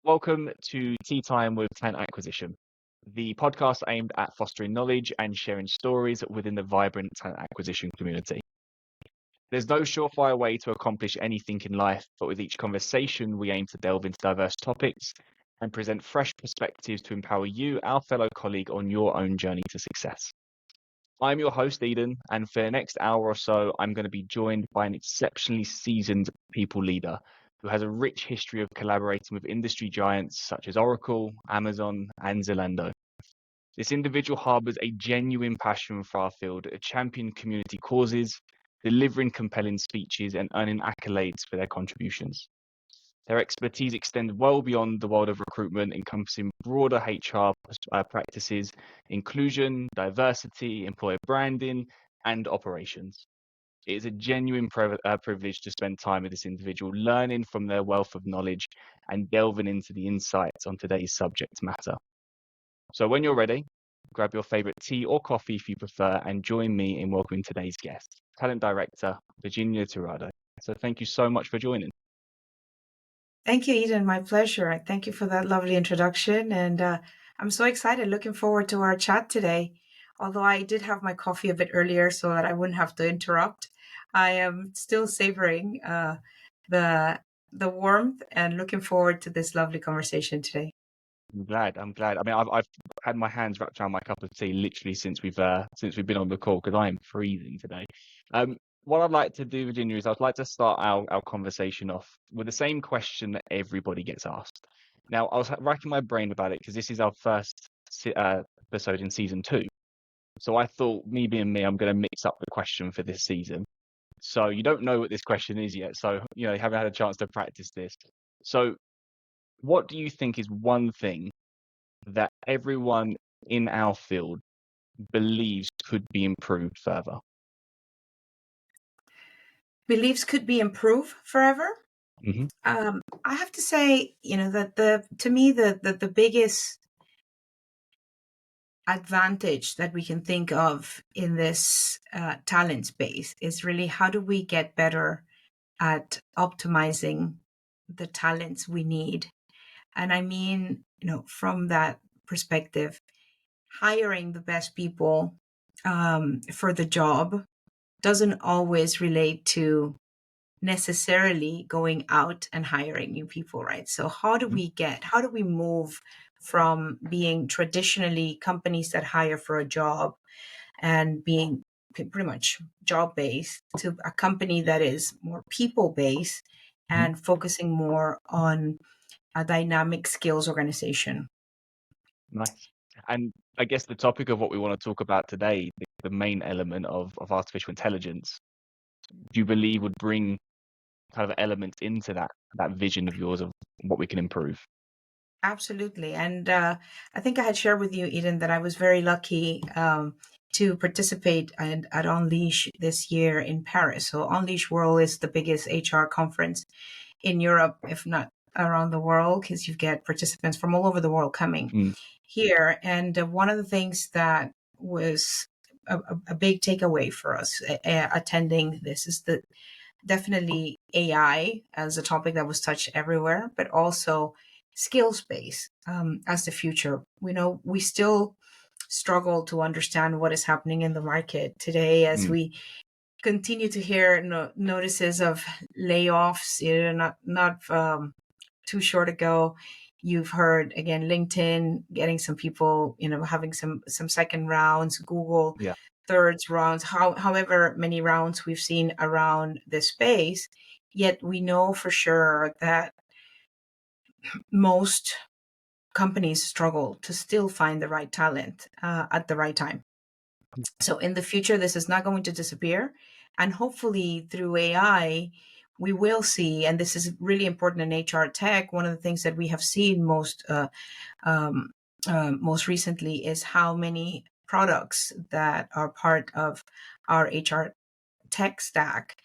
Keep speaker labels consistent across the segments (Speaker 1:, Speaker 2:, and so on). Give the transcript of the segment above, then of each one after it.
Speaker 1: Welcome to Tea Time with Talent Acquisition, the podcast aimed at fostering knowledge and sharing stories within the vibrant talent acquisition community. There's no surefire way to accomplish anything in life, but with each conversation, we aim to delve into diverse topics and present fresh perspectives to empower you, our fellow colleague, on your own journey to success. I'm your host, Eden, and for the next hour or so, I'm going to be joined by an exceptionally seasoned people leader who has a rich history of collaborating with industry giants such as Oracle, Amazon, and Zalando. This individual harbors a genuine passion for our field, championing community causes, delivering compelling speeches, and earning accolades for their contributions. Their expertise extends well beyond the world of recruitment, encompassing broader HR practices, inclusion, diversity, employer branding, and operations. It is a genuine privilege to spend time with this individual, learning from their wealth of knowledge and delving into the insights on today's subject matter. So when you're ready, grab your favorite tea or coffee if you prefer, and join me in welcoming today's guest, Talent Director, Virginia Tirado. So thank you so much for joining.
Speaker 2: Thank you, Eden. My pleasure. Thank you for that lovely introduction. And I'm so excited, looking forward to our chat today. Although I did have my coffee a bit earlier so that I wouldn't have to interrupt, I am still savoring the warmth and looking forward to this lovely conversation today.
Speaker 1: I'm glad. I mean, I've had my hands wrapped around my cup of tea literally since we've been on the call because I am freezing today. What I'd like to do, Virginia, is I'd like to start our conversation off with the same question that everybody gets asked. Now, I was racking my brain about it because this is our first episode in season 2. So I thought, me being me, I'm going to mix up the question for this season. So you don't know what this question is yet. So, you haven't had a chance to practice this. So what do you think is one thing that everyone in our field believes could be improved further?
Speaker 2: Beliefs could be improved forever.
Speaker 1: Mm-hmm.
Speaker 2: I have to say, that to me, the biggest advantage that we can think of in this talent space is really how do we get better at optimizing the talents we need. And I mean, from that perspective, hiring the best people for the job doesn't always relate to necessarily going out and hiring new people, right? So how do we move from being traditionally companies that hire for a job and being pretty much job based to a company that is more people based and focusing more on a dynamic skills organization?
Speaker 1: Nice. And I guess the topic of what we want to talk about today, the main element of artificial intelligence, do you believe would bring kind of elements into that vision of yours of what we can improve?
Speaker 2: Absolutely. And I think I had shared with you, Eden, that I was very lucky to participate at Unleash this year in Paris. So Unleash World is the biggest HR conference in Europe, if not around the world, because you get participants from all over the world coming here. And one of the things that was a big takeaway for us attending this is that definitely AI as a topic that was touched everywhere, but also skills based as the future. We know we still struggle to understand what is happening in the market today as we continue to hear notices of layoffs. Not too short ago, you've heard again LinkedIn getting some people, having some second rounds, Google thirds rounds, however many rounds we've seen around this space. Yet we know for sure that most companies struggle to still find the right talent at the right time. So in the future, this is not going to disappear. And hopefully through AI, we will see, and this is really important in HR tech, one of the things that we have seen most recently is how many products that are part of our HR tech stack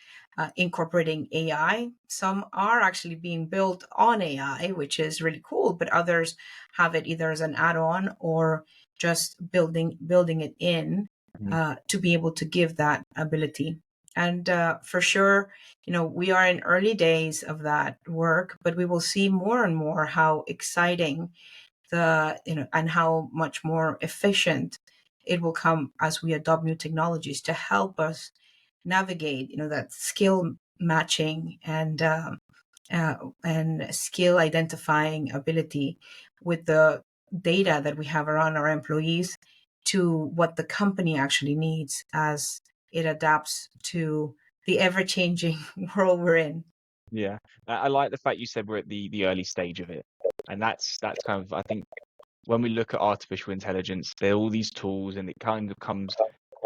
Speaker 2: incorporating AI. Some are actually being built on AI, which is really cool, but others have it either as an add-on or just building it in to be able to give that ability. And for sure, we are in early days of that work, but we will see more and more how exciting and how much more efficient it will come as we adopt new technologies to help us navigate, that skill matching uh, and skill identifying ability with the data that we have around our employees to what the company actually needs as it adapts to the ever changing world we're in.
Speaker 1: Yeah, I like the fact you said we're at the early stage of it, and that's kind of, I think, when we look at artificial intelligence, there are all these tools, and it kind of comes.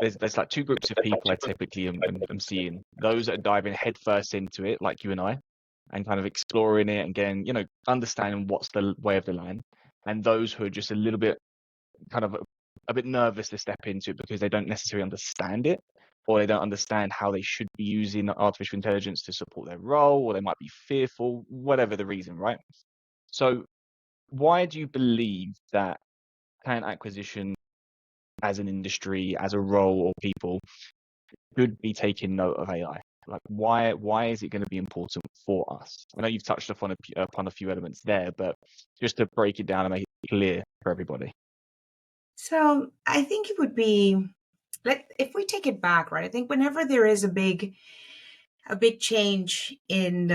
Speaker 1: There's like two groups of people I typically am seeing. Those that are diving headfirst into it, like you and I, and kind of exploring it and getting, understanding what's the way of the land, and those who are just a little bit kind of a bit nervous to step into it because they don't necessarily understand it, or they don't understand how they should be using artificial intelligence to support their role, or they might be fearful, whatever the reason, right? So why do you believe that talent acquisition as an industry, as a role, or people should be taking note of AI? Like, why is it going to be important for us? I know you've touched upon a few elements there, but just to break it down and make it clear for everybody.
Speaker 2: So I think it would be, like, if we take it back, right? I think whenever there is a big change in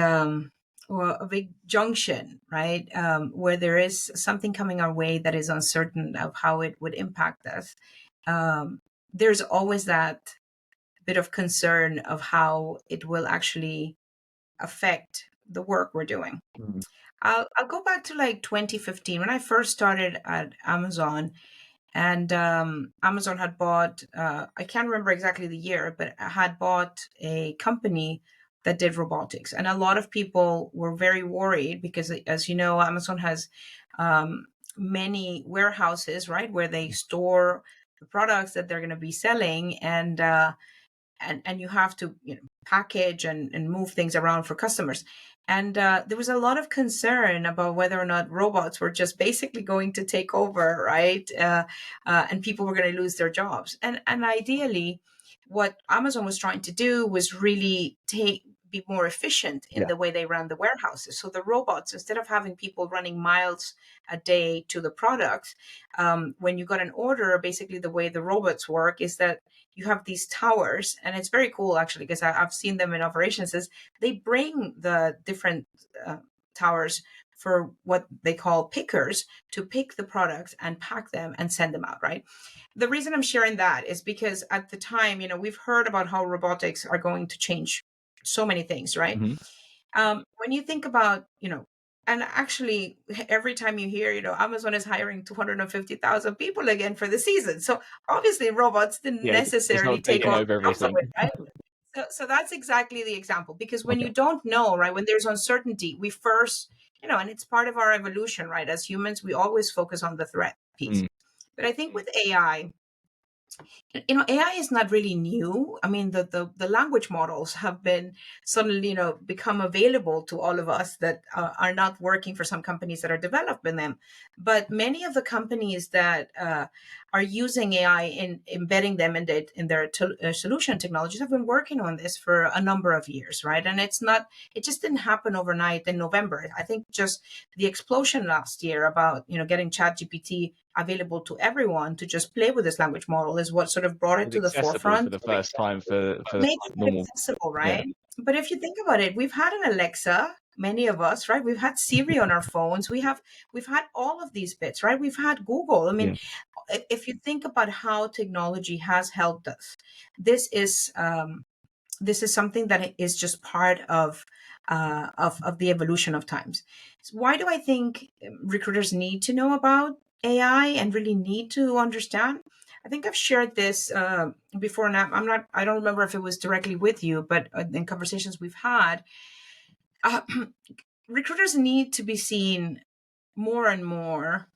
Speaker 2: or a big junction, right, where there is something coming our way that is uncertain of how it would impact us, um, there's always that bit of concern of how it will actually affect the work we're doing.
Speaker 1: Mm.
Speaker 2: I'll go back to like 2015 when I first started at Amazon. And Amazon had bought, I can't remember exactly the year, but had bought a company that did robotics. And a lot of people were very worried because, as you know, Amazon has um, many warehouses, right, where they store the products that they're going to be selling. And you have to, package and move things around for customers. And there was a lot of concern about whether or not robots were just basically going to take over, right? And people were going to lose their jobs. And ideally, what Amazon was trying to do was really be more efficient in
Speaker 1: Yeah.
Speaker 2: the way they ran the warehouses. So the robots, instead of having people running miles a day to the products, when you got an order, basically the way the robots work is that you have these towers, and it's very cool actually because I've seen them in operations. Is they bring the different uh, towers for what they call pickers to pick the products and pack them and send them out, right? The reason I'm sharing that is because at the time, we've heard about how robotics are going to change so many things, right?
Speaker 1: Hmm.
Speaker 2: When you think about, and actually every time you hear, Amazon is hiring 250,000 people again for the season. So obviously robots didn't
Speaker 1: Yeah, it's
Speaker 2: necessarily
Speaker 1: not
Speaker 2: take
Speaker 1: taking
Speaker 2: all
Speaker 1: over
Speaker 2: the jobs
Speaker 1: everything.
Speaker 2: away, right? So that's exactly the example, because when
Speaker 1: Okay.
Speaker 2: you don't know, right, when there's uncertainty, we first, and it's part of our evolution, right? As humans, we always focus on the threat piece.
Speaker 1: Mm.
Speaker 2: But I think with AI, AI is not really new. I mean, the language models have been suddenly, become available to all of us that are not working for some companies that are developing them. But many of the companies that are using AI in embedding them in their solution technologies have been working on this for a number of years, right? And it just didn't happen overnight in November. I think just the explosion last year about, getting ChatGPT available to everyone to just play with this language model is what sort of brought
Speaker 1: It
Speaker 2: it
Speaker 1: was
Speaker 2: to the
Speaker 1: accessible for
Speaker 2: forefront,
Speaker 1: the first time for
Speaker 2: making it
Speaker 1: normal.
Speaker 2: accessible,
Speaker 1: Yeah.
Speaker 2: right? But if you think about it, we've had an Alexa, many of us, right? We've had Siri on our phones. We've had all of these bits, right? We've had Google. I mean,
Speaker 1: Yeah.
Speaker 2: if you think about how technology has helped us, this is this is something that is just part of the evolution of times. So why do I think recruiters need to know about AI and really need to understand? I think I've shared this before, and I don't remember if it was directly with you, but in conversations we've had, uh, recruiters need to be seen more and more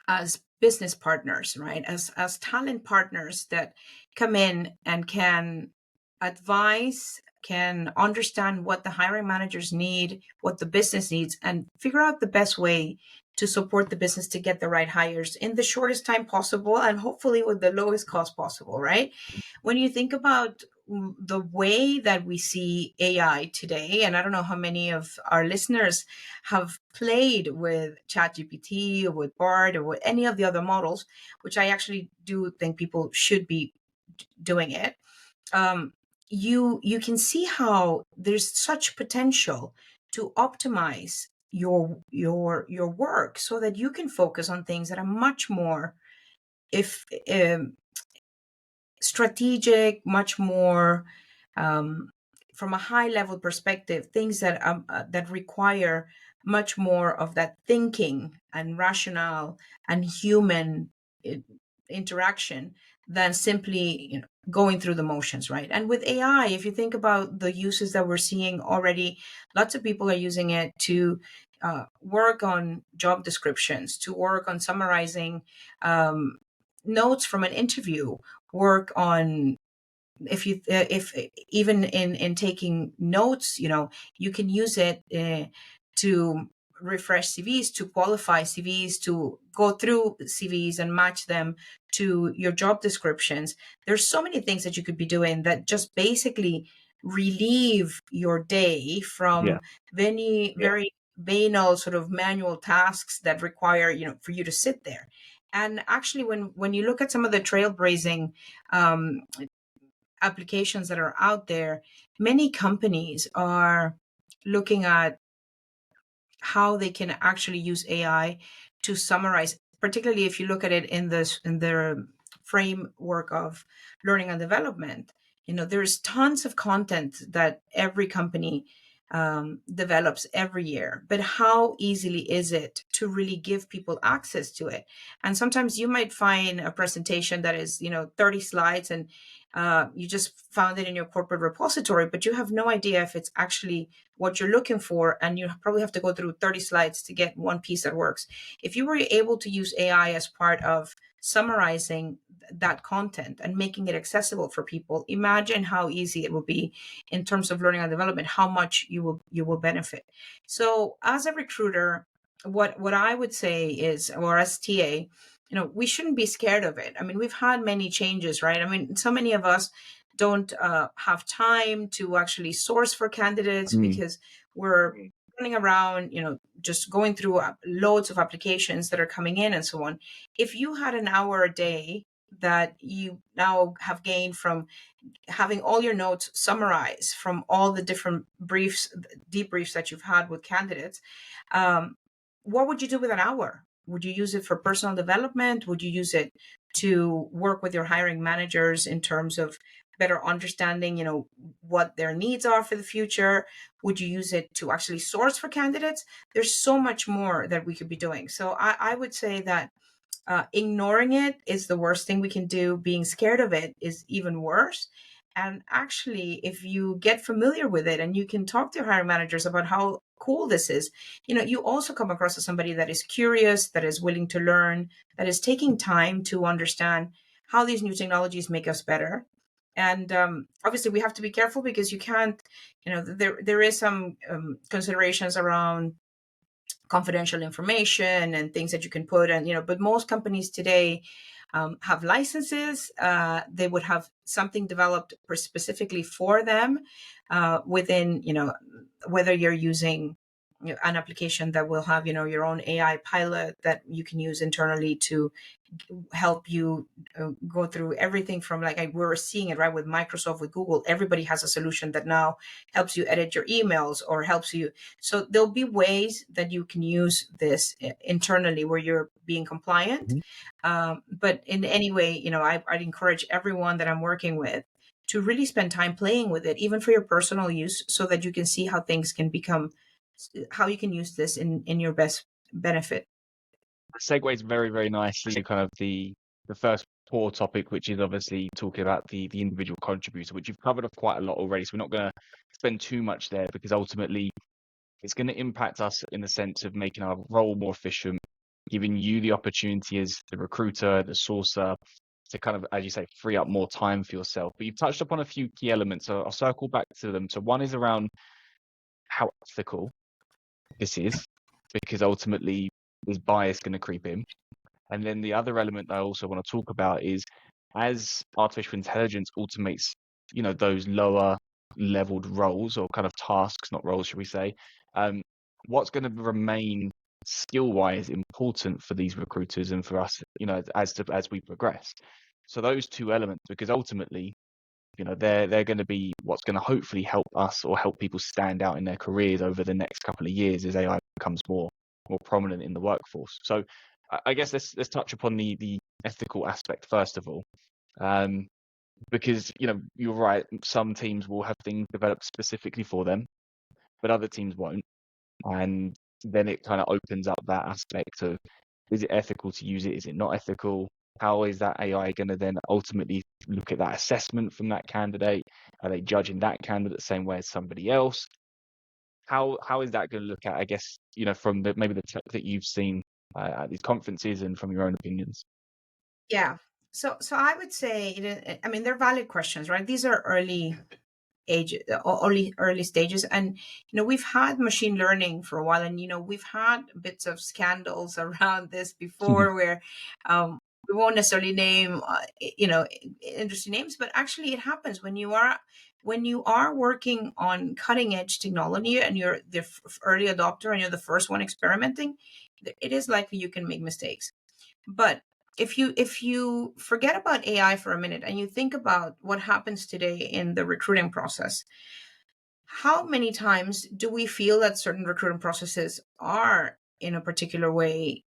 Speaker 2: as business partners, right? As talent partners that come in and can advise, can understand what the hiring managers need, what the business needs, and figure out the best way to support the business to get the right hires in the shortest time possible and hopefully with the lowest cost possible, right? When you think about the way that we see AI today, and I don't know how many of our listeners have played with ChatGPT or with Bard or with any of the other models, which I actually do think people should be doing it. You can see how there's such potential to optimize your work so that you can focus on things that are much more if strategic, much more um, from a high level perspective, things that require much more of that thinking and rationale and human i- interaction than simply going through the motions, right? And with AI, if you think about the uses that we're seeing already, lots of people are using it to work on job descriptions, to work on summarizing notes from an interview, work on if even in taking notes, you can use it to refresh CVs, to qualify CVs, to go through CVs and match them to your job descriptions. There's so many things that you could be doing that just basically relieve your day
Speaker 1: Yeah.
Speaker 2: from very banal sort of manual tasks that require for you to sit there. And actually, when you look at some of the trailblazing um, applications that are out there, many companies are looking at how they can actually use AI to summarize, particularly if you look at it in the framework of learning and development. There's tons of content that every company develops every year, but how easily is it to really give people access to it? And sometimes you might find a presentation that is 30 slides, and you just found it in your corporate repository, but you have no idea if it's actually what you're looking for, and you probably have to go through 30 slides to get one piece that works. If you were able to use AI as part of summarizing that content and making it accessible for people, imagine how easy it will be in terms of learning and development, how much you will benefit. So as a recruiter, what I would say is, or as TA, we shouldn't be scared of it. I mean, we've had many changes, right? I mean, so many of us don't have time to actually source for candidates
Speaker 1: Mm.
Speaker 2: because we're running around, just going through loads of applications that are coming in and so on. If you had an hour a day that you now have gained from having all your notes summarized from all the different briefs, debriefs that you've had with candidates, um, what would you do with an hour? Would you use it for personal development? Would you use it to work with your hiring managers in terms of better understanding, what their needs are for the future? Would you use it to actually source for candidates? There's so much more that we could be doing. So I would say that ignoring it is the worst thing we can do. Being scared of it is even worse. And actually, if you get familiar with it and you can talk to hiring managers about how cool this is, you also come across as somebody that is curious, that is willing to learn, that is taking time to understand how these new technologies make us better. And obviously, we have to be careful because you can't, there is some considerations around confidential information and things that you can put, and but most companies today have licenses. They would have something developed specifically for them within, whether you're using an application that will have your own AI pilot that you can use internally to help you go through everything from, like, we're seeing it right with Microsoft, with Google. Everybody has a solution that now helps you edit your emails or helps you. So there'll be ways that you can use this internally where you're being compliant.
Speaker 1: Mhm.
Speaker 2: But in any way, I'd encourage everyone that I'm working with to really spend time playing with it, even for your personal use, so that you can see how things can become, how you can use this in your best benefit.
Speaker 1: Segues very, very nicely to kind of the first core topic, which is obviously talking about the individual contributor, which you've covered off quite a lot already. So we're not going to spend too much there because ultimately it's going to impact us in the sense of making our role more efficient, giving you the opportunity as the recruiter, the sourcer, to kind of, as you say, free up more time for yourself. But you've touched upon a few key elements, so I'll circle back to them. So one is around how ethical this is, because ultimately is bias going to creep in? And then the other element that I also want to talk about is as artificial intelligence automates those lower leveled roles or kind of tasks, not roles, should we say, um, what's going to remain skill wise important for these recruiters and for us, as we progress. So those two elements, because ultimately, they're going to be what's going to hopefully help us or help people stand out in their careers over the next couple of years as AI becomes more prominent in the workforce. So I guess let's touch upon the ethical aspect first of all. Because you're right, some teams will have things developed specifically for them, but other teams won't. And then it kind of opens up that aspect of, is it ethical to use it? Is it not ethical? How is that AI going to then ultimately look at that assessment from that candidate? Are they judging that candidate the same way as somebody else? How is that going to look at, I guess, from maybe the tech that you've seen at these conferences and from your own opinions?
Speaker 2: Yeah. So I would say, I mean, they're valid questions, right? These are early stages, and we've had machine learning for a while, and we've had bits of scandals around this before, where we won't necessarily name industry names, but actually it happens when you are working on cutting edge technology and you're the early adopter and you're the first one experimenting. It is likely you can make mistakes. But if you forget about AI for a minute and you think about what happens today in the recruiting process, how many times do we feel that certain recruiting processes are in a particular way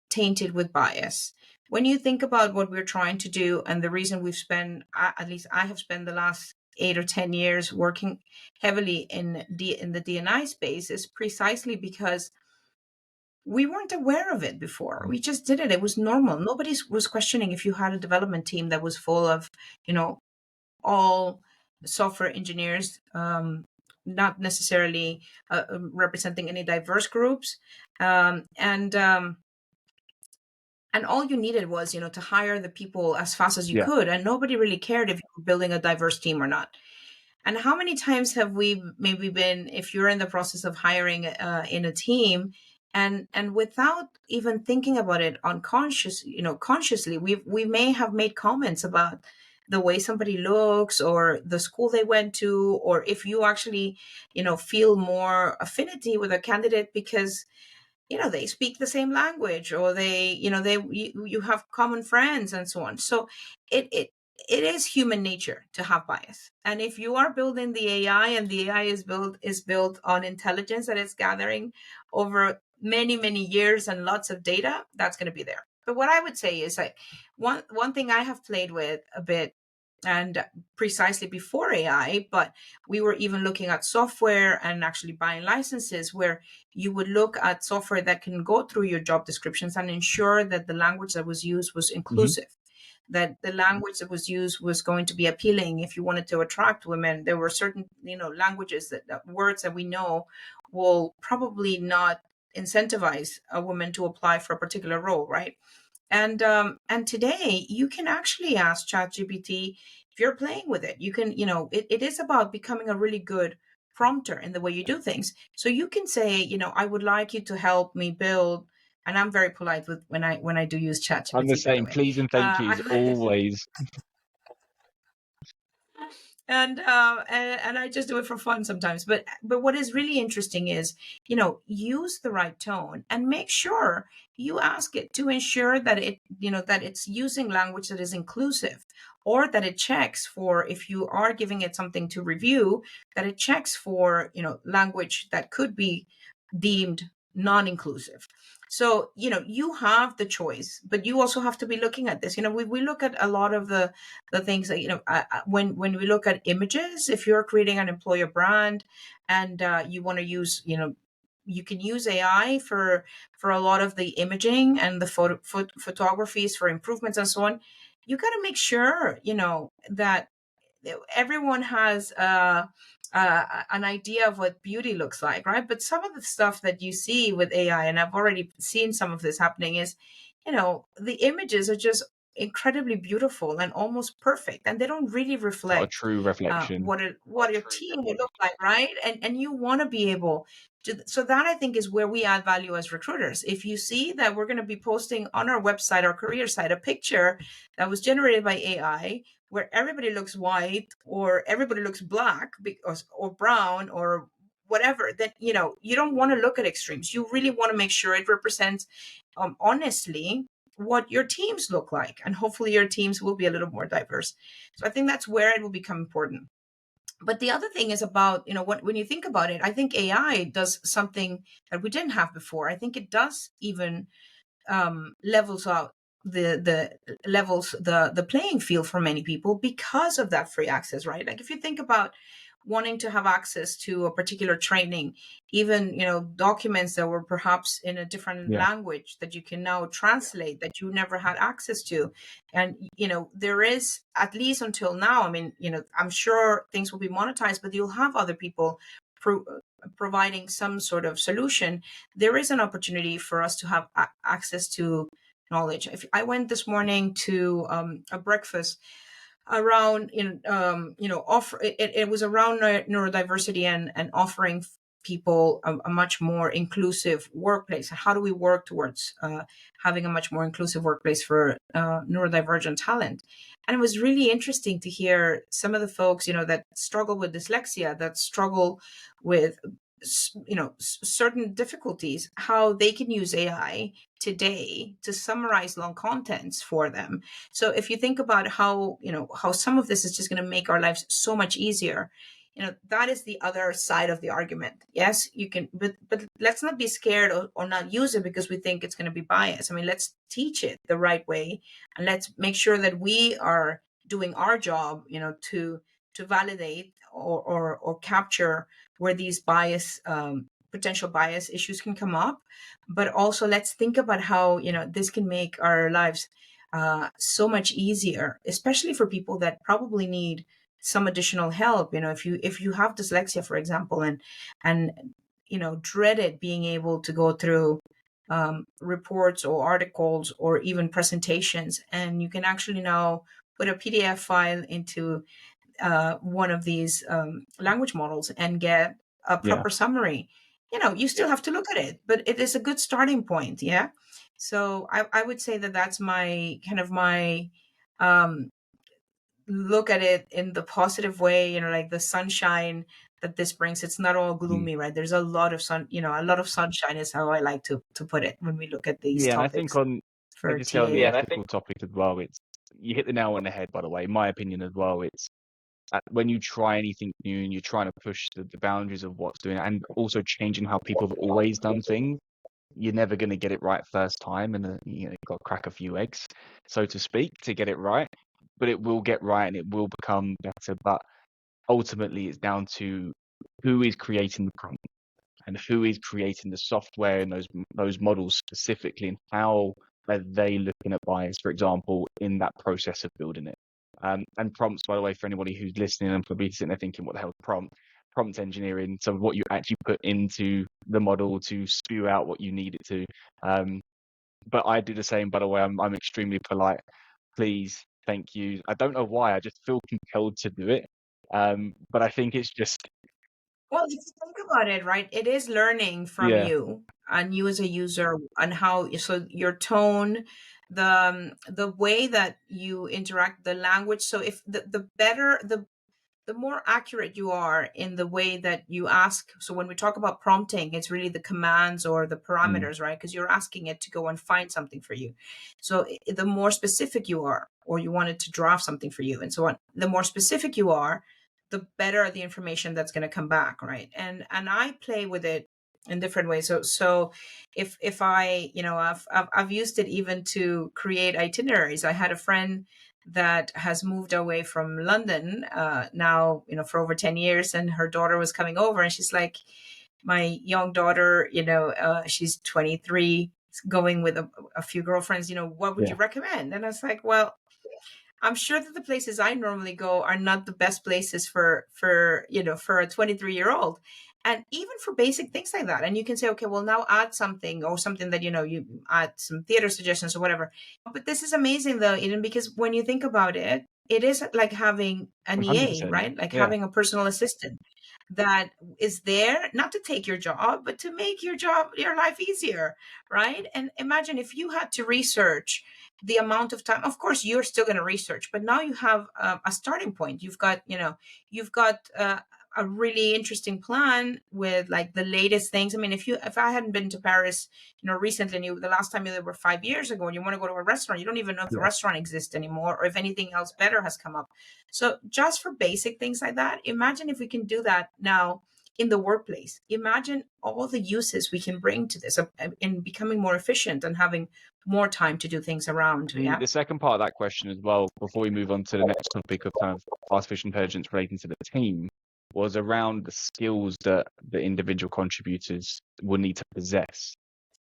Speaker 2: tainted with bias? When you think about what we're trying to do, and the reason we've spent, at least I have spent the last 8 or 10 years working heavily in the D&I space, is precisely because we weren't aware of it before. We just did it. It was normal. Nobody was questioning if you had a development team that was full of, all software engineers, not necessarily representing any diverse groups. And all you needed was, to hire the people as fast as you
Speaker 1: Yeah.
Speaker 2: could. And nobody really cared if you were building a diverse team or not. And how many times have we maybe been, if you're in the process of hiring in a team, and without even thinking about it consciously, we may have made comments about the way somebody looks or the school they went to, or if you actually, feel more affinity with a candidate because they speak the same language, or you have common friends and so on. So it is human nature to have bias. And if you are building the AI and the AI is built on intelligence that it's gathering over many, many years and lots of data, that's going to be there. But what I would say is, like, one thing I have played with a bit, and precisely before AI, but we were even looking at software and actually buying licenses, where you would look at software that can go through your job descriptions and ensure that the language that was used was
Speaker 1: Hmm.
Speaker 2: inclusive, that the language that was used was going to be appealing. If you wanted to attract women, there were certain languages, that words that we know will probably not incentivize a woman to apply for a particular role, right? And today you can actually ask ChatGPT, if you're playing with it. You can, it is about becoming a really good prompter in the way you do things. So you can say, I would like you to help me build. And I'm very polite with when I do use
Speaker 1: I'm the
Speaker 2: ChatGPT, by the
Speaker 1: same.
Speaker 2: way.
Speaker 1: Please and thank yous always.
Speaker 2: And I just do it for fun sometimes. But what is really interesting is, use the right tone and make sure you ask it to ensure that that it's using language that is inclusive, or that it checks for, if you are giving it something to review, that it checks for language that could be deemed non-inclusive. So you have the choice, but you also have to be looking at this. We look at a lot of the things that, when we look at images, if you're creating an employer brand and you want to use, you can use AI for a lot of the imaging and the photographies for improvements and so on. You got to make sure that everyone has an idea of what beauty looks like, right? But some of the stuff that you see with AI, and I've already seen some of this happening, is, the images are just incredibly beautiful and almost perfect, and they don't really
Speaker 1: Not a
Speaker 2: reflect
Speaker 1: true reflection.
Speaker 2: what your team would look like, right? And you want to be able to. So that, I think, is where we add value as recruiters. If you see that we're going to be posting on our website, our career site, a picture that was generated by AI, where everybody looks white or everybody looks black or brown or whatever, then you don't want to look at extremes. You really want to make sure it represents honestly what your teams look like, and hopefully your teams will be a little more diverse. So I think that's where it will become important. But the other thing is about, when you think about it, I think AI does something that we didn't have before. I think it does even levels out the levels the playing field for many people because of that free access, right? Like if you think about wanting to have access to a particular training, even documents that were perhaps in a different
Speaker 1: Yeah.
Speaker 2: language that you can now translate that you never had access to. And there is, at least until now, I mean, I'm sure things will be monetized, but you'll have other people pro- providing some sort of solution. There is an opportunity for us to have access to knowledge. If I went this morning to a breakfast around offer it was around neurodiversity and offering people a much more inclusive workplace. How do we work towards having a much more inclusive workplace for neurodivergent talent? And it was really interesting to hear some of the folks that struggle with dyslexia, that struggle with certain difficulties, how they can use AI today to summarize long contents for them. So if you think about how some of this is just going to make our lives so much easier, that is the other side of the argument. Yes, you can, but let's not be scared or not use it because we think it's going to be biased. I mean, let's teach it the right way, and let's make sure that we are doing our job, to validate or capture where these potential bias issues can come up. But also let's think about how this can make our lives so much easier, especially for people that probably need some additional help. If you have dyslexia, for example, and dreaded being able to go through reports or articles or even presentations, and you can actually now put a PDF file into one of these language models and get a
Speaker 1: Yeah.
Speaker 2: proper summary. You still have to look at it, but it is a good starting point. Yeah. So I would say that that's my kind of my um, look at it in the positive way, like the sunshine that this brings. It's not all
Speaker 1: Mm.
Speaker 2: gloomy, right? There's a lot of a lot of sunshine is how I like to put it when we look at these
Speaker 1: Yeah, and I think
Speaker 2: topics
Speaker 1: on I
Speaker 2: for
Speaker 1: just say on the
Speaker 2: TA.
Speaker 1: ethical topic as well, it's you hit the nail on the head, by the way, in my opinion as well. It's when you try anything new and you're trying to push the boundaries of what's doing it, and also changing how people have always done things, you're never going to get it right first time, and you've got to crack a few eggs, so to speak, to get it right. But it will get right and it will become better. But ultimately, it's down to who is creating the prompt and who is creating the software and those models specifically, and how are they looking at bias, for example, in that process of building it. And prompts, by the way, for anybody who's listening and probably sitting there thinking, what the hell prompt engineering, so what you actually put into the model to spew out what you need it to. But I do the same, by the way. I'm extremely polite. Please, thank you. I don't know why, I just feel compelled to do it. But I think it's just,
Speaker 2: Well, if you think about it, right, it is learning from
Speaker 1: yeah,
Speaker 2: you and you as a user, and how so your tone, the way that you interact, the language. So if the better the more accurate you are in the way that you ask. So when we talk about prompting, it's really the commands or the
Speaker 1: mm,
Speaker 2: parameters, right? Because you're asking it to go and find something for you. So the more specific you are, or you want it to draft something for you and so on, the more specific you are, the better the information that's going to come back, right? And I play with it in different ways. So if I, I've used it even to create itineraries. I had a friend that has moved away from London now, for over 10 years. And her daughter was coming over, and she's like, my young daughter, she's 23, going with a few girlfriends, what would
Speaker 1: yeah,
Speaker 2: you recommend? And I was like, well, I'm sure that the places I normally go are not the best places for a 23-year-old. And even for basic things like that. And you can say, okay, well, now add something, or something that, you add some theater suggestions or whatever. But this is amazing though, Eden, because when you think about it, it is like having an EA,
Speaker 1: 100%.
Speaker 2: right? Like
Speaker 1: Yeah,
Speaker 2: having a personal assistant that is there not to take your job, but to make your life easier, right? And imagine if you had to research the amount of time, of course you're still going to research, but now you have a starting point. You've got, you've got a really interesting plan with like the latest things. I mean, if I hadn't been to Paris, recently, and the last time you were 5 years ago, and you want to go to a restaurant, you don't even know if the
Speaker 1: Yeah.
Speaker 2: restaurant exists anymore, or if anything else better has come up. So just for basic things like that, imagine if we can do that now in the workplace. Imagine all the uses we can bring to this, in becoming more efficient and having more time to do things around.
Speaker 1: The second part of that question as well, before we move on to the next topic of kind of artificial intelligence relating to the team, was around the skills that the individual contributors will need to possess.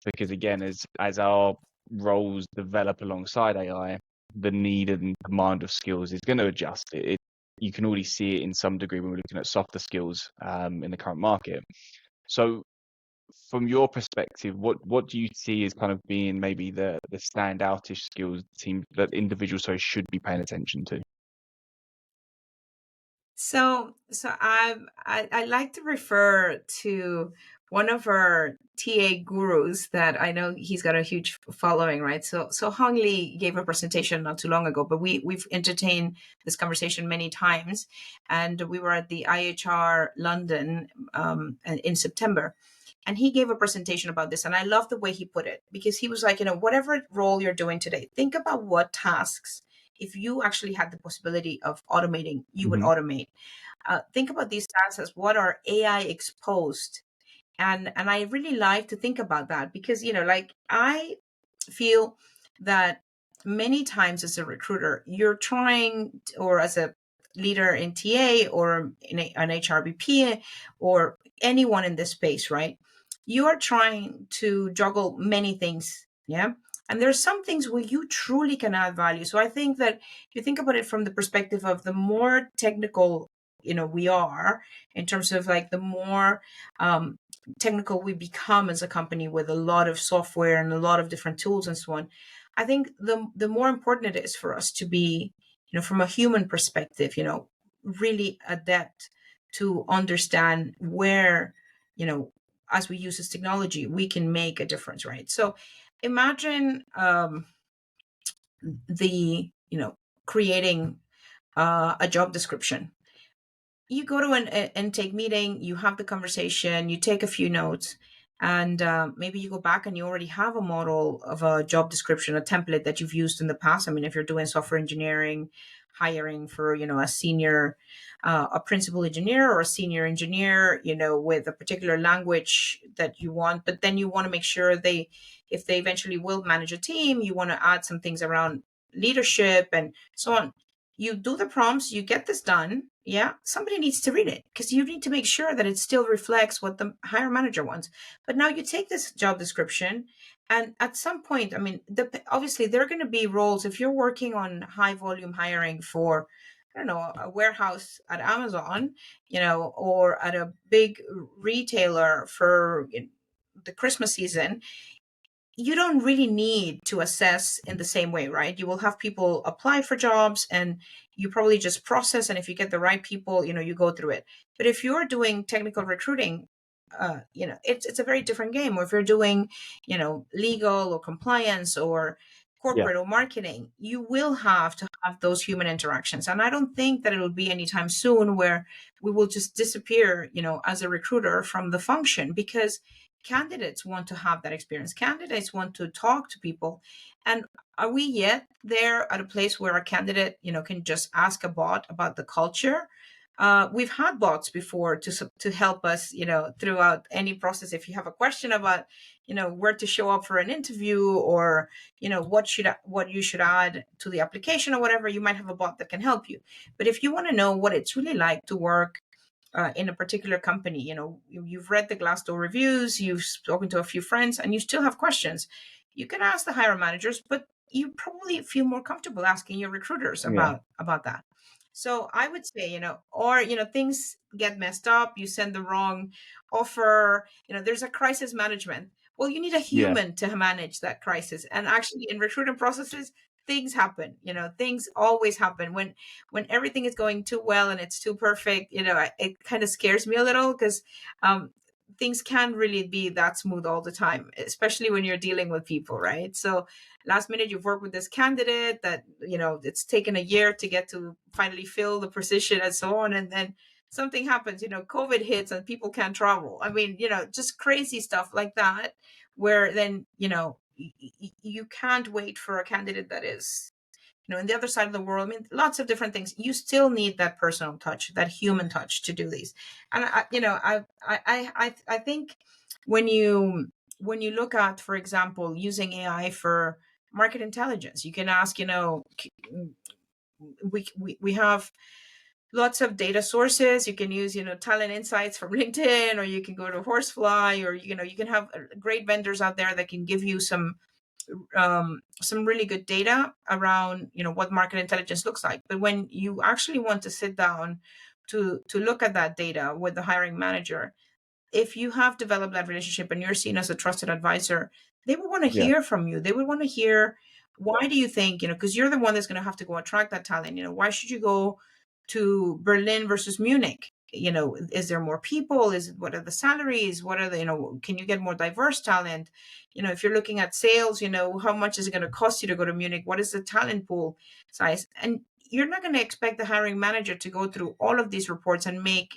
Speaker 1: Because again, as our roles develop alongside AI, the need and demand of skills is going to adjust. You can already see it in some degree when we're looking at softer skills in the current market. So from your perspective, what do you see as kind of being maybe the standoutish skills team that individuals should be paying attention to?
Speaker 2: So I like to refer to one of our TA gurus that I know he's got a huge following, right? So Hong Lee gave a presentation not too long ago, but we've entertained this conversation many times, and we were at the IHR London in September, and he gave a presentation about this, and I love the way he put it, because he was like, whatever role you're doing today, think about what tasks, if you actually had the possibility of automating, you would
Speaker 1: Mm-hmm.
Speaker 2: automate. Think about these tasks as what are AI exposed, and I really like to think about that, because like I feel that many times as a recruiter, you're trying, or as a leader in TA, or in an HRBP, or anyone in this space, right? You are trying to juggle many things, yeah. And there's some things where you truly can add value. So I think that you think about it from the perspective of the more technical, we are, in terms of like the more technical we become as a company, with a lot of software and a lot of different tools and so on. I think the more important it is for us to be, from a human perspective, really adept to understand where, as we use this technology, we can make a difference, right? So imagine the creating a job description. You go to an intake meeting, you have the conversation, you take a few notes, and maybe you go back and you already have a model of a job description, a template that you've used in the past. I mean, if you're doing software engineering, hiring for, a senior, a principal engineer or a senior engineer, with a particular language that you want, but then you want to make sure if they eventually will manage a team, you want to add some things around leadership and so on. You do the prompts, you get this done. Yeah, somebody needs to read it, because you need to make sure that it still reflects what the hire manager wants. But now you take this job description, and at some point, I mean, obviously there are going to be roles. If you're working on high volume hiring for, I don't know, a warehouse at Amazon, or at a big retailer for the Christmas season, you don't really need to assess in the same way, right? You will have people apply for jobs, and you probably just process. And if you get the right people, you go through it. But if you're doing technical recruiting, it's a very different game. Or if you're doing, legal or compliance or
Speaker 1: Yeah.
Speaker 2: corporate or marketing, you will have to have those human interactions. And I don't think that it'll be anytime soon where we will just disappear, as a recruiter from the function, because candidates want to have that experience. Candidates want to talk to people. And are we yet there at a place where a candidate, can just ask a bot about the culture? We've had bots before to help us, throughout any process. If you have a question about, where to show up for an interview, or what you should add to the application or whatever, you might have a bot that can help you. But if you want to know what it's really like to work in a particular company, you've read the Glassdoor reviews, you've spoken to a few friends, and you still have questions, you can ask the hiring managers, but you probably feel more comfortable asking your recruiters
Speaker 1: Yeah.
Speaker 2: about that. So I would say, or things get messed up, you send the wrong offer, there's a crisis management. Well, you need a
Speaker 1: Yeah.
Speaker 2: human to manage that crisis. And actually, in recruiting processes, things happen. Things always happen when everything is going too well and it's too perfect. It kind of scares me a little, because things can't really be that smooth all the time, especially when you're dealing with people, right? So last minute you've worked with this candidate that, it's taken a year to get to finally fill the position and so on, and then something happens, COVID hits and people can't travel. I mean, just crazy stuff like that, where then, you can't wait for a candidate that is, in the other side of the world. I mean, lots of different things. You still need that personal touch, that human touch to do these. And I think when you look at, for example, using AI for market intelligence, you can ask, we have lots of data sources. You can use, talent insights from LinkedIn, or you can go to Horsefly, or, you can have great vendors out there that can give you some really good data around, what market intelligence looks like. But when you actually want to sit down to look at that data with the hiring manager, if you have developed that relationship and you're seen as a trusted advisor, they would want to
Speaker 1: Yeah.
Speaker 2: hear from you. They would want to hear, why do you think, because you're the one that's going to have to go attract that talent. Why should you go to Berlin versus Munich? Is there more people? What are the salaries? What are the, can you get more diverse talent? If you're looking at sales, how much is it going to cost you to go to Munich? What is the talent pool size? And you're not going to expect the hiring manager to go through all of these reports and make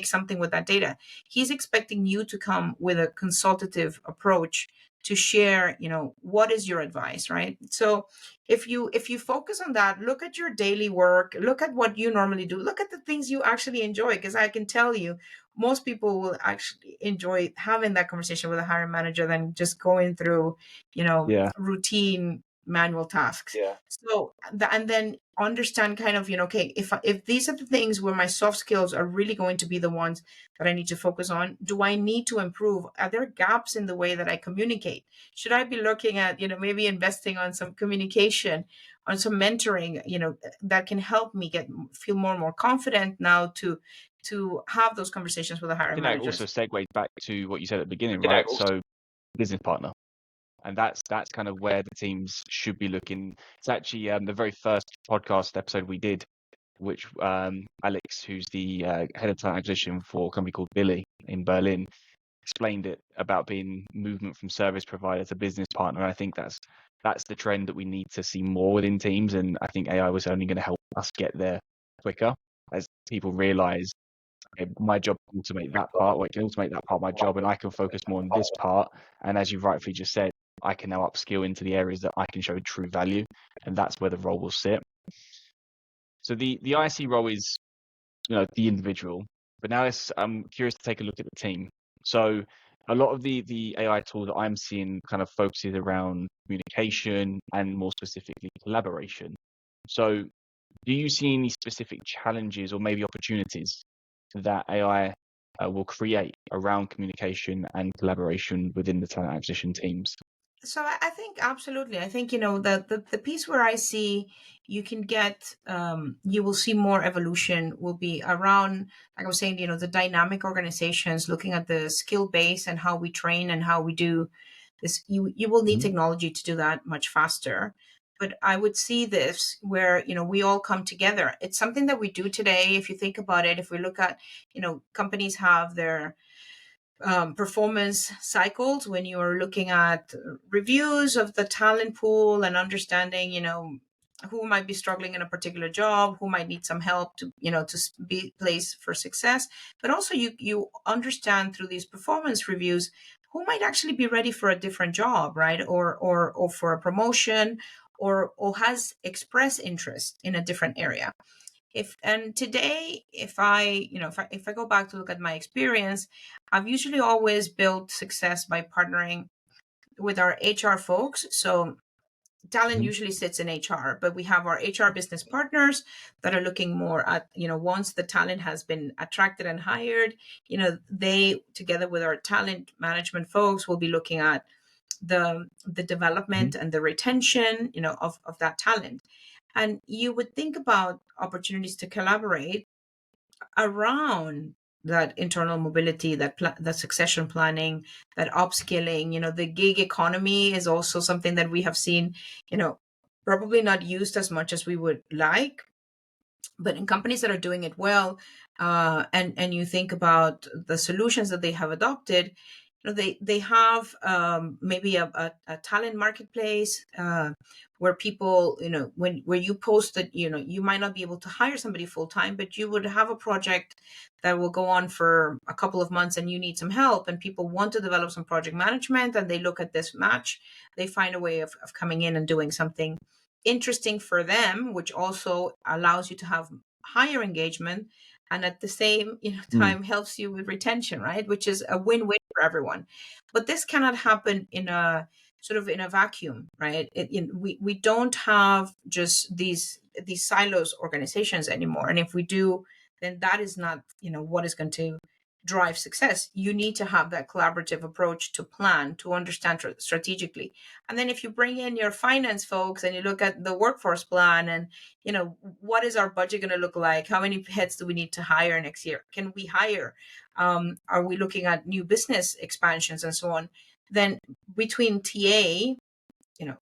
Speaker 2: something with that data. He's expecting you to come with a consultative approach to share, what is your advice, right? So if you focus on that, look at your daily work, look at what you normally do, look at the things you actually enjoy, because I can tell you most people will actually enjoy having that conversation with a hiring manager than just going through,
Speaker 1: Yeah.
Speaker 2: routine manual tasks.
Speaker 1: Yeah.
Speaker 2: So and then understand kind of, okay, if these are the things where my soft skills are really going to be the ones that I need to focus on, do I need to improve? Are there gaps in the way that I communicate? Should I be looking at, maybe investing on some communication, on some mentoring, that can help me feel more and more confident now to have those conversations with the
Speaker 1: I
Speaker 2: hiring
Speaker 1: think that also
Speaker 2: managers.
Speaker 1: segues back to what you said at the beginning, right? So business partner. And that's kind of where the teams should be looking. It's actually the very first podcast episode we did, which Alex, who's the head of talent acquisition for a company called Billy in Berlin, explained it about being movement from service provider to business partner. And I think that's the trend that we need to see more within teams. And I think AI was only going to help us get there quicker as people realize, okay, my job can automate that part, or it can automate that part of my job, and I can focus more on this part. And as you rightfully just said, I can now upskill into the areas that I can show true value, and that's where the role will sit. So the IC role is, the individual, but now I'm curious to take a look at the team. So a lot of the AI tools that I'm seeing kind of focuses around communication and more specifically collaboration. So do you see any specific challenges or maybe opportunities that AI will create around communication and collaboration within the talent acquisition teams?
Speaker 2: So I think absolutely. I think, the piece where I see you can get, you will see more evolution will be around, like I was saying, the dynamic organizations, looking at the skill base and how we train and how we do this. You will need
Speaker 1: Mhm.
Speaker 2: technology to do that much faster. But I would see this where, we all come together. It's something that we do today. If you think about it, if we look at, companies have their performance cycles when you are looking at reviews of the talent pool and understanding, who might be struggling in a particular job, who might need some help to, to be placed for success. But also you understand through these performance reviews who might actually be ready for a different job, right? Or for a promotion, or has expressed interest in a different area. Today, if I go back to look at my experience, I've usually always built success by partnering with our HR folks. So talent
Speaker 1: Mhm.
Speaker 2: usually sits in HR, but we have our HR business partners that are looking more at, once the talent has been attracted and hired, they, together with our talent management folks, will be looking at the
Speaker 1: Mhm.
Speaker 2: development and the retention, of that talent. And you would think about opportunities to collaborate around that internal mobility, that succession planning, that upskilling. The gig economy is also something that we have seen, probably not used as much as we would like, but in companies that are doing it well, and you think about the solutions that they have adopted, they have maybe a talent marketplace where people, where you post that, you might not be able to hire somebody full time, but you would have a project that will go on for a couple of months and you need some help, and people want to develop some project management, and they look at this match, they find a way of coming in and doing something interesting for them, which also allows you to have higher engagement, and at the same
Speaker 1: Mm.
Speaker 2: time helps you with retention, right, which is a win-win for everyone. But this cannot happen in a sort of in a vacuum, right? We don't have just these silos organizations anymore, and if we do, then that is not what is going to drive success. You need to have that collaborative approach to plan, to understand strategically. And then if you bring in your finance folks and you look at the workforce plan, and what is our budget going to look like, how many heads do we need to hire next year, can we hire, are we looking at new business expansions and so on, then between TA,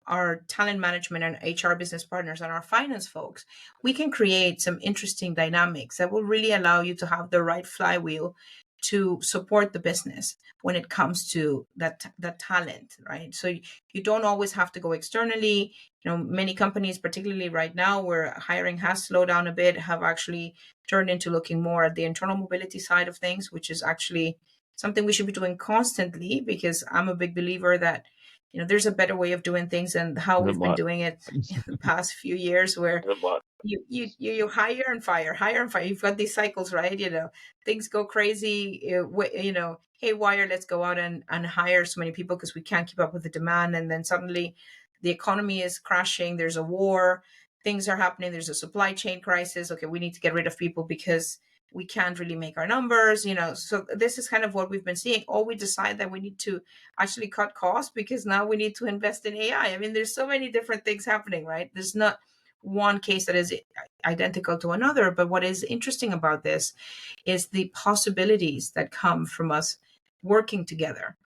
Speaker 2: our talent management and HR business partners and our finance folks, we can create some interesting dynamics that will really allow you to have the right flywheel to support the business when it comes to that talent, right? So you don't always have to go externally. Many companies, particularly right now where hiring has slowed down a bit, have actually turned into looking more at the internal mobility side of things, which is actually something we should be doing constantly, because I'm a big believer that there's a better way of doing things than how
Speaker 1: Doesn't
Speaker 2: we've been
Speaker 1: work.
Speaker 2: doing it in the past few years, where
Speaker 1: Doesn't work.
Speaker 2: you hire and fire, hire and fire. You've got these cycles, right? Things go crazy, haywire. Let's go out and hire so many people because we can't keep up with the demand, and then suddenly the economy is crashing. There's a war. Things are happening. There's a supply chain crisis. Okay, we need to get rid of people because we can't really make our numbers. So this is kind of what we've been seeing. Or we decide that we need to actually cut costs because now we need to invest in AI. I mean, there's so many different things happening, right? There's not one case that is identical to another. But what is interesting about this is the possibilities that come from us working together.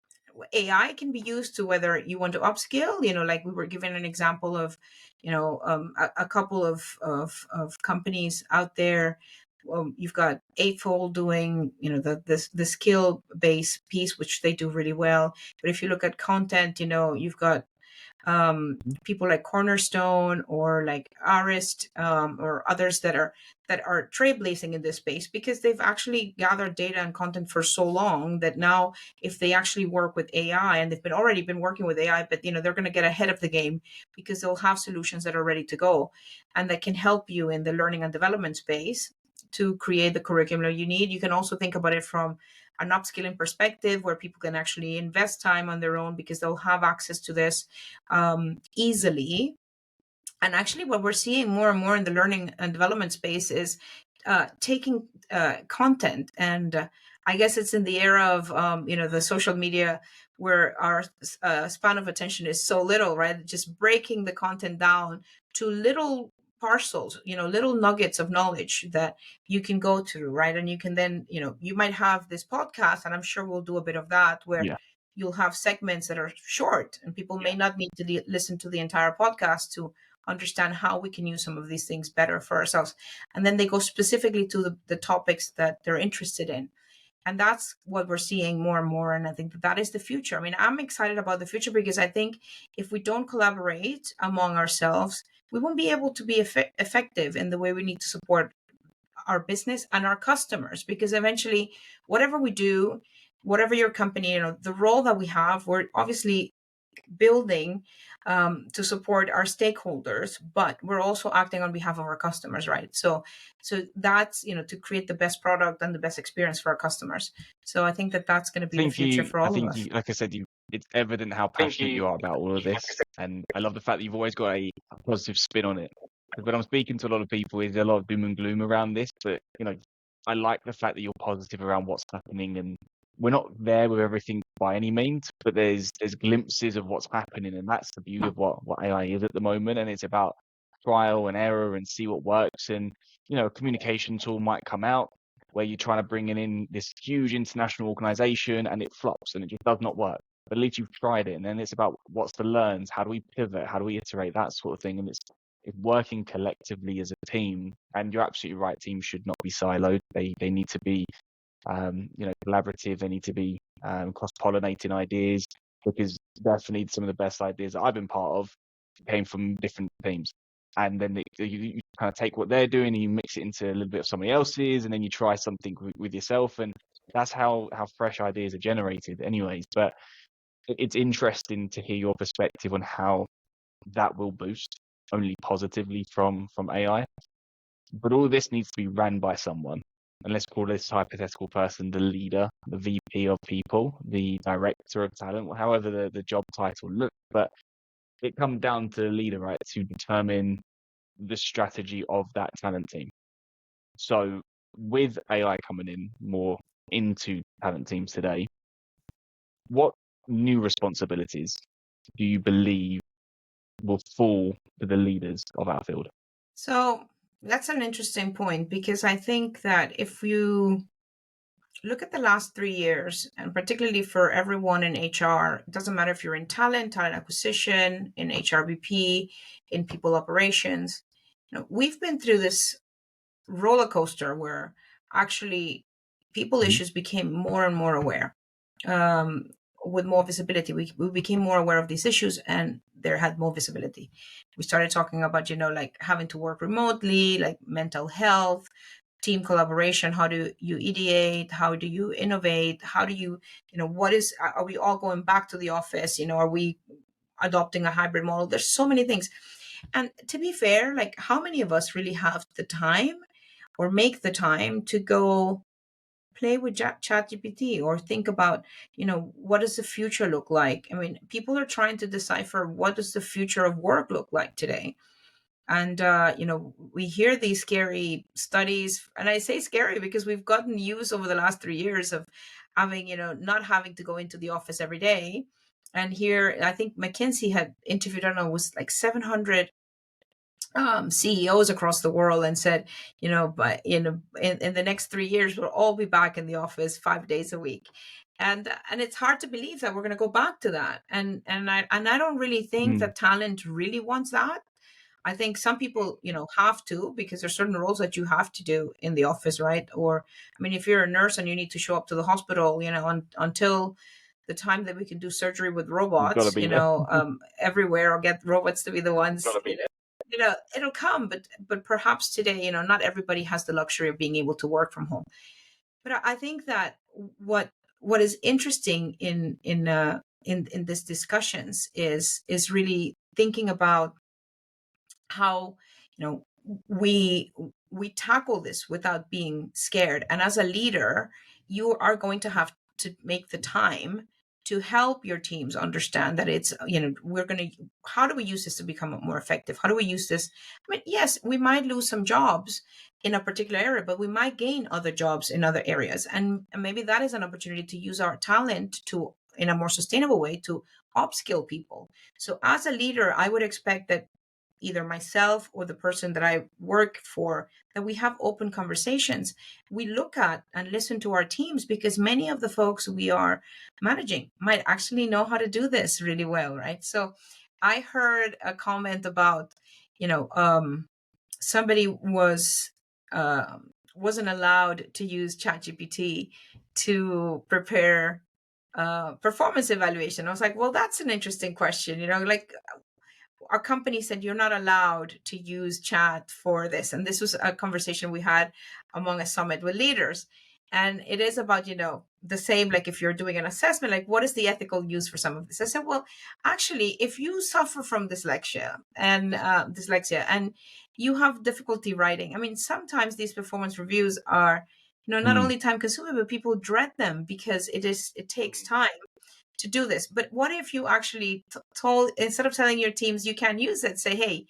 Speaker 2: AI can be used to whether you want to upskill, like we were given an example of, a couple of companies out there. You've got Eightfold doing, the skill based piece, which they do really well. But if you look at content, you've got people like Cornerstone or like Arist, or others that are trailblazing in this space because they've actually gathered data and content for so long that now if they actually work with AI, and they've already been working with AI, but they're going to get ahead of the game because they'll have solutions that are ready to go and that can help you in the learning and development space to create the curriculum you need. You can also think about it from an upskilling perspective where people can actually invest time on their own because they'll have access to this easily. And actually, what we're seeing more and more in the learning and development space is taking content, and I guess it's in the era of the social media where our span of attention is so little, right? Just breaking the content down to little parcels, little nuggets of knowledge that you can go through, right? And you can then, you might have this podcast, and I'm sure we'll do a bit of that, where
Speaker 1: Yeah.
Speaker 2: you'll have segments that are short, and people may not need to listen to the entire podcast to understand how we can use some of these things better for ourselves. And then they go specifically to the topics that they're interested in. And that's what we're seeing more and more. And I think that is the future. I mean, I'm excited about the future because I think if we don't collaborate among ourselves, we won't be able to be effective in the way we need to support our business and our customers. Because eventually, whatever we do, whatever your company, the role that we have, we're obviously building to support our stakeholders, but we're also acting on behalf of our customers, right? So that's to create the best product and the best experience for our customers. So I think that that's going to be the future for
Speaker 1: I
Speaker 2: all of
Speaker 1: think
Speaker 2: us.
Speaker 1: you, like I said, it's evident how passionate you are about all of this, and I love the fact that you've always got a positive spin on it. Because when I'm speaking to a lot of people, there's a lot of doom and gloom around this, but I like the fact that you're positive around what's happening, and we're not there with everything by any means, but there's glimpses of what's happening, and that's the beauty of what AI is at the moment, and it's about trial and error and see what works, and a communication tool might come out where you're trying to bring in this huge international organization and it flops and it just does not work. But at least you've tried it, and then it's about what's the learns, how do we pivot, how do we iterate, that sort of thing, and working collectively as a team. And you're absolutely right, teams should not be siloed. They need to be collaborative. They need to be cross-pollinating ideas, because definitely some of the best ideas that I've been part of came from different teams. And then you kind of take what they're doing and you mix it into a little bit of somebody else's, and then you try something with yourself, and that's how fresh ideas are generated, anyways. But it's interesting to hear your perspective on how that will boost only positively from AI. But all of this needs to be ran by someone. And let's call this hypothetical person the leader, the VP of people, the director of talent, however the job title looks. But it comes down to the leader, right, to determine the strategy of that talent team. So with AI coming in more into talent teams today, what new responsibilities do you believe will fall to the leaders of our field?
Speaker 2: So that's an interesting point, because I think that if you look at the last 3 years, and particularly for everyone in HR, it doesn't matter if you're in talent acquisition, in HRBP, in people operations, we've been through this roller coaster where actually people issues became more and more aware. With more visibility, we became more aware of these issues, and there had more visibility. We started talking about, like having to work remotely, like mental health, team collaboration. How do you ideate? How do you innovate? How do you, are we all going back to the office? Are we adopting a hybrid model? There's so many things. And to be fair, like, how many of us really have the time or make the time to go play with ChatGPT or think about, what does the future look like? I mean, people are trying to decipher, what does the future of work look like today? And, we hear these scary studies, and I say scary because we've gotten news over the last 3 years of having, not having to go into the office every day. And here, I think McKinsey had interviewed, I don't know, it was like 700 CEOs across the world, and said, but in the next 3 years, we'll all be back in the office 5 days a week. And it's hard to believe that we're going to go back to that. And I don't really think that talent really wants that. I think some people, have to, because there's certain roles that you have to do in the office, right? Or, I mean, if you're a nurse and you need to show up to the hospital, until the time that we can do surgery with robots, everywhere, or get robots to be the ones, it'll come. But perhaps today, not everybody has the luxury of being able to work from home. But I think that what is interesting in these discussions is really thinking about how, we tackle this without being scared. And as a leader, you are going to have to make the time to help your teams understand that it's, how do we use this to become more effective? How do we use this? I mean, yes, we might lose some jobs in a particular area, but we might gain other jobs in other areas. And maybe that is an opportunity to use our talent to, in a more sustainable way, to upskill people. So as a leader, I would expect that either myself or the person that I work for, that we have open conversations. We look at and listen to our teams, because many of the folks we are managing might actually know how to do this really well, right? So I heard a comment about, somebody wasn't allowed to use ChatGPT to prepare performance evaluation. I was like, well, that's an interesting question. Like, our company said you're not allowed to use chat for this. And this was a conversation we had among a summit with leaders. And it is about, the same, like if you're doing an assessment, like what is the ethical use for some of this? I said, well, actually, if you suffer from dyslexia and you have difficulty writing, I mean, sometimes these performance reviews are, not only time consuming, but people dread them because it takes time to do this. But what if you actually told, instead of telling your teams you can use it, say, hey,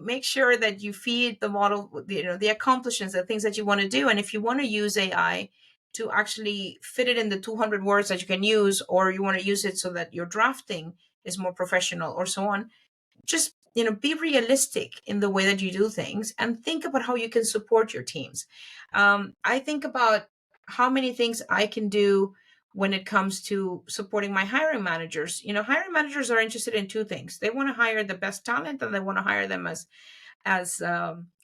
Speaker 2: make sure that you feed the model, the accomplishments, the things that you want to do. And if you want to use AI to actually fit it in the 200 words that you can use, or you want to use it so that your drafting is more professional or so on, just, be realistic in the way that you do things, and think about how you can support your teams. I think about how many things I can do when it comes to supporting my hiring managers. Hiring managers are interested in two things. They want to hire the best talent, and they want to hire them as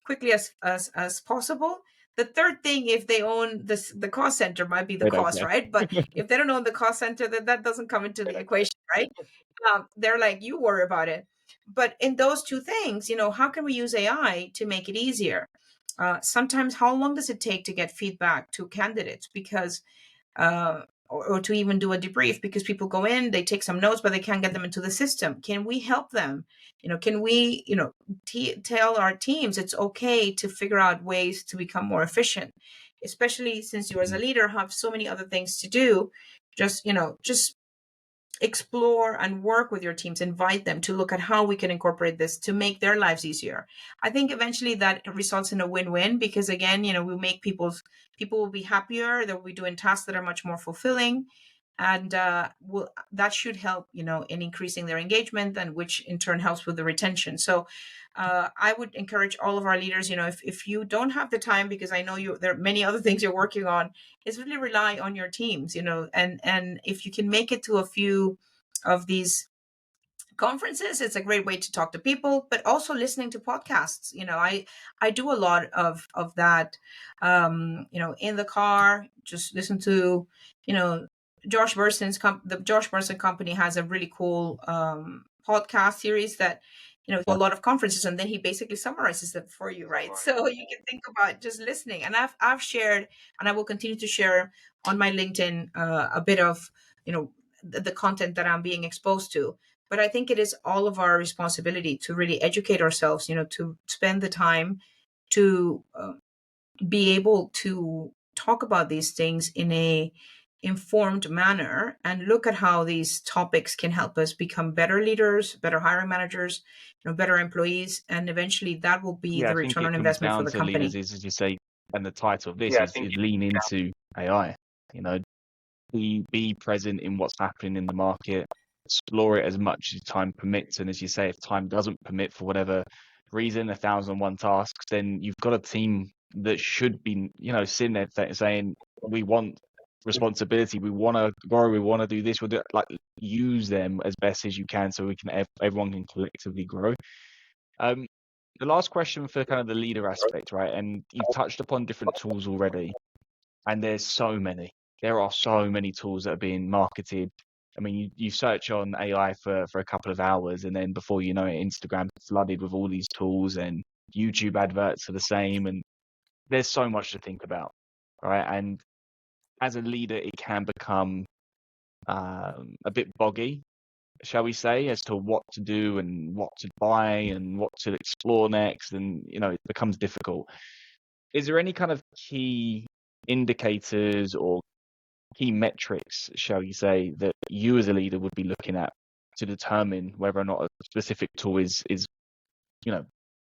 Speaker 2: quickly as possible. The third thing, if they own the cost center, might be the
Speaker 1: They don't
Speaker 2: cost,
Speaker 1: care.
Speaker 2: right? But if they don't own the cost center, then that doesn't come into the equation, right? They're like, you worry about it. But in those two things, how can we use AI to make it easier? Sometimes, how long does it take to get feedback to candidates? Because or to even do a debrief, because people go in, they take some notes, but they can't get them into the system. Can we help them? Can we, tell our teams it's okay to figure out ways to become more efficient, especially since you as a leader have so many other things to do. Just explore and work with your teams, invite them to look at how we can incorporate this to make their lives easier. I think eventually that results in a win-win, because again, we make people will be happier, they'll be doing tasks that are much more fulfilling, and that should help in increasing their engagement, and which in turn helps with the retention. So I would encourage all of our leaders, if you don't have the time, because I know there are many other things you're working on, is really rely on your teams, and if you can make it to a few of these conferences, it's a great way to talk to people, but also listening to podcasts. I do a lot of that, in the car, just listen to, Josh Burson's the Josh Burson company has a really cool podcast series that, a lot of conferences, and then he basically summarizes them for you, right? So you can think about just listening. And I've shared, and I will continue to share on my LinkedIn a bit of, the content that I'm being exposed to. But I think it is all of our responsibility to really educate ourselves, to spend the time to be able to talk about these things in a informed manner, and look at how these topics can help us become better leaders, better hiring managers, better employees, and eventually that will be
Speaker 1: Yeah,
Speaker 2: the
Speaker 1: I think
Speaker 2: return
Speaker 1: it
Speaker 2: on
Speaker 1: comes
Speaker 2: investment for
Speaker 1: down
Speaker 2: the
Speaker 1: to leaders
Speaker 2: company.
Speaker 1: is, as you say, and the title of this is lean into AI. You know, be present in what's happening in the market, explore it as much as time permits. And as you say, if time doesn't permit for whatever reason, 1,001 tasks, then you've got a team that should be, sitting there saying, we want responsibility, we want to grow, we want to do this, we'll do, like, use them as best as you can so we can everyone can collectively grow. The last question for kind of the leader aspect, right? And you've touched upon different tools already, and there's so many. There are so many tools that are being marketed. I mean, you search on AI for a couple of hours, and then before you know it, Instagram flooded with all these tools, and YouTube adverts are the same, and there's so much to think about, right? And as a leader, it can become a bit boggy, shall we say, as to what to do and what to buy and what to explore next, and it becomes difficult. Is there any kind of key indicators or key metrics, shall you say, that you as a leader would be looking at to determine whether or not a specific tool is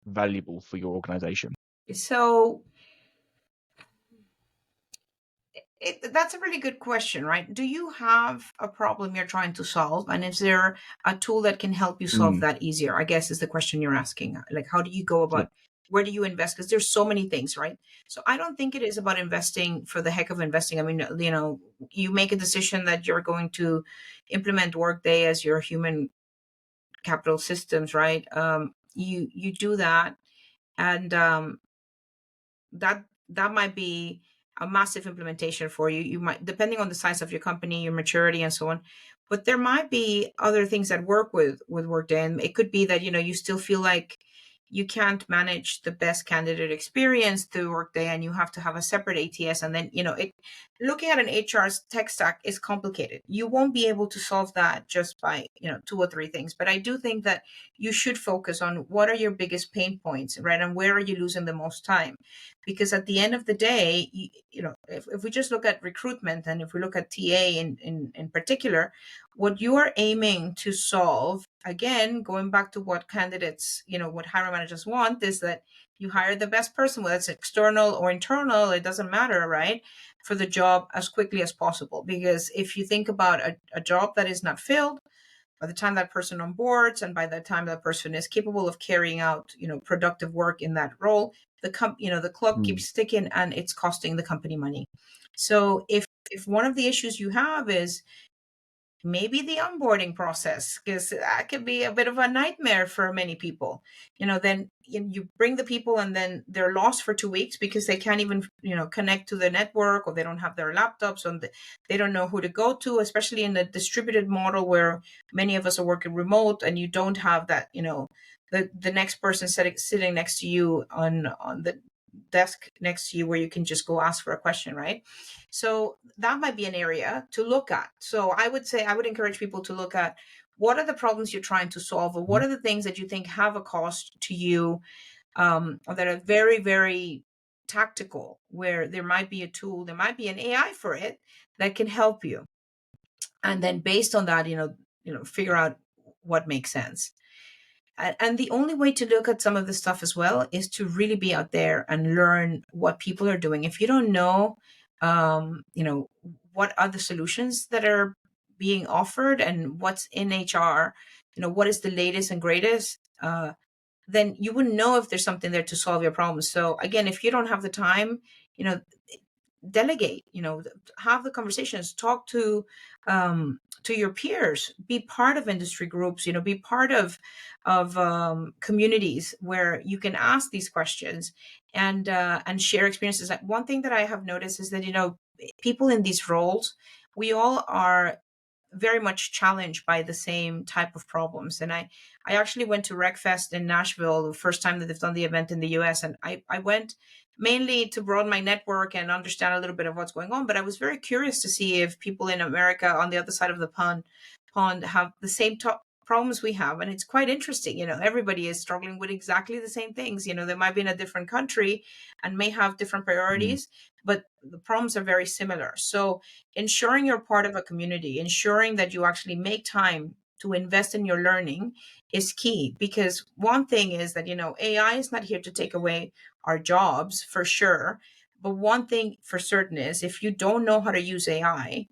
Speaker 1: valuable for your organization?
Speaker 2: So that's a really good question, right? Do you have a problem you're trying to solve? And is there a tool that can help you solve that easier? I guess is the question you're asking. Like, how do you go
Speaker 1: Yeah.
Speaker 2: about, where do you invest? Because there's so many things, right? So I don't think it is about investing for the heck of investing. I mean, you make a decision that you're going to implement Workday as your human capital systems, right? You do that, and that might be a massive implementation for you. You might, depending on the size of your company, your maturity, and so on. But there might be other things that work with Workday, and it could be that you still feel like you can't manage the best candidate experience through Workday, and you have to have a separate ATS. And then looking at an HR's tech stack is complicated. You won't be able to solve that just by two or three things. But I do think that you should focus on what are your biggest pain points, right, and where are you losing the most time. Because at the end of the day, if we just look at recruitment, and if we look at TA in particular, what you are aiming to solve, again, going back to what candidates, what hiring managers want, is that you hire the best person, whether it's external or internal, it doesn't matter, right, for the job as quickly as possible. Because if you think about a job that is not filled, by the time that person onboards, and by the time that person is capable of carrying out, productive work in that role, the clock keeps ticking, and it's costing the company money. So if if one of the issues you have is maybe the onboarding process, because that could be a bit of a nightmare for many people, then you bring the people and then they're lost for 2 weeks because they can't even connect to the network, or they don't have their laptops, and they don't know who to go to, especially in the distributed model where many of us are working remote, and you don't have that, the next person sitting next to you on the desk next to you where you can just go ask for a question, right? So that might be an area to look at. So I would say, I would encourage people to look at what are the problems you're trying to solve, or what are the things that you think have a cost to you, or that are very, very tactical, where there might be a tool, there might be an AI for it that can help you. And then based on that, figure out what makes sense. And the only way to look at some of this stuff as well is to really be out there and learn what people are doing. If you don't know, what are the solutions that are being offered and what's in HR, what is the latest and greatest, then you wouldn't know if there's something there to solve your problems. So again, if you don't have the time, delegate, have the conversations, talk to your peers, be part of industry groups, be part of communities where you can ask these questions and share experiences. Like, one thing that I have noticed is that people in these roles, we all are very much challenged by the same type of problems. And I actually went to RecFest in Nashville the first time that they've done the event in the US. And I went mainly to broaden my network and understand a little bit of what's going on. But I was very curious to see if people in America on the other side of the pond have the same problems we have. And it's quite interesting. Everybody is struggling with exactly the same things. They might be in a different country and may have different priorities, but the problems are very similar. So ensuring you're part of a community, ensuring that you actually make time to invest in your learning is key. Because one thing is that, AI is not here to take away our jobs, for sure. But one thing for certain is, if you don't know how to use AI,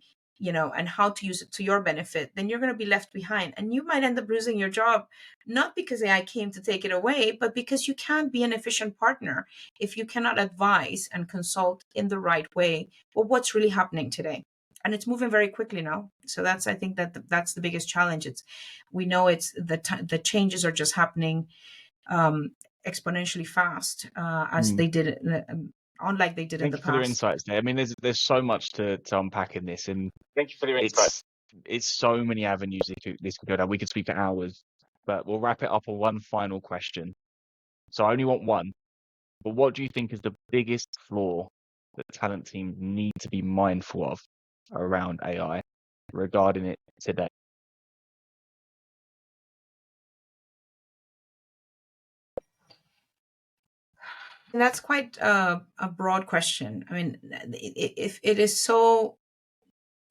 Speaker 2: and how to use it to your benefit, then you're going to be left behind. And you might end up losing your job, not because AI came to take it away, but because you can't be an efficient partner if you cannot advise and consult in the right way with what's really happening today. And it's moving very quickly now. So I think that's the biggest challenge. We know it's the changes are just happening exponentially fast, as they did it, unlike they did in
Speaker 1: Thank
Speaker 2: the
Speaker 1: you for your
Speaker 2: past.
Speaker 1: insights there. I mean, there's so much to unpack in this, and
Speaker 3: Thank you for your insights.
Speaker 1: it's so many avenues this could go down. We could speak for hours, but we'll wrap it up with one final question. So I only want one. But what do you think is the biggest flaw that talent teams need to be mindful of around AI regarding it today?
Speaker 2: That's quite a broad question. I mean, if it is so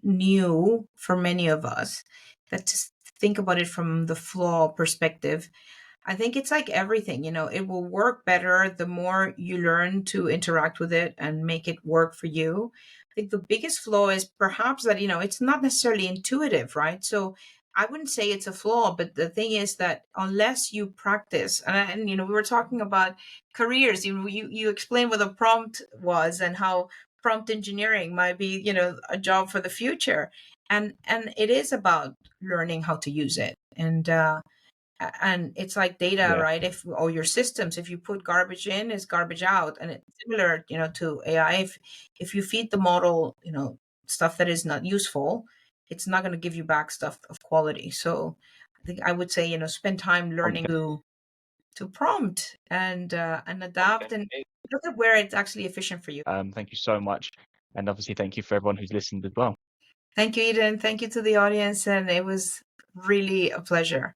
Speaker 2: new for many of us, that to think about it from the flaw perspective, I think it's like everything, it will work better the more you learn to interact with it and make it work for you. I think the biggest flaw is perhaps that, it's not necessarily intuitive, right? So I wouldn't say it's a flaw, but the thing is that unless you practice, and we were talking about careers, you explained what a prompt was and how prompt engineering might be, a job for the future. And it is about learning how to use it. And it's like data,
Speaker 1: Yeah.
Speaker 2: right? Or your systems, if you put garbage in, is garbage out. And it's similar, to AI. If you feed the model, stuff that is not useful, it's not going to give you back stuff of quality. So I think I would say, spend time learning to prompt and adapt and look at where it's actually efficient for you.
Speaker 1: Thank you so much. And obviously, thank you for everyone who's listened as well.
Speaker 2: Thank you, Eden. Thank you to the audience. And it was really a pleasure.